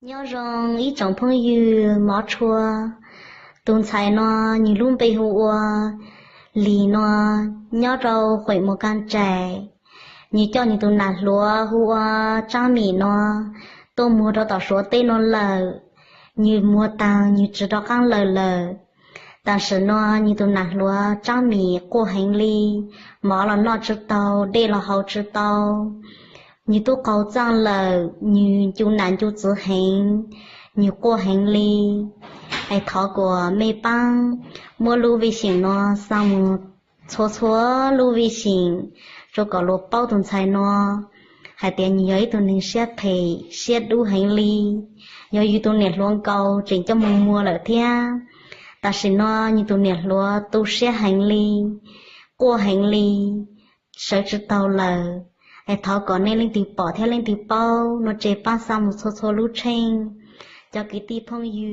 nhớ rằng ý chồng phong yêu mỏ chua tuần sai nó như luôn bị hùa lì nó nhớ rau khỏe một can trẻ như cho như tuần nạt lúa hùa trang mì nó tôi mua đó tao số tên nó lờ như mua tao như chỉ đó căng lờ lờ但是呢，你都拿了长米过行李，买了那知道，带了好知道，你都搞脏了，你就难就自行，你过行李，还透过美邦，摸路微信呢，上么搓搓路微信，这个路包顿菜呢，还得你有一顿能写配写路行李，有一顿能乱搞，真叫摸了天。但是呢，你都念了都写行李，过行李，谁知道了？哎，他讲那领地包，他领地包，那这帮上么搓搓路程，交给地朋友。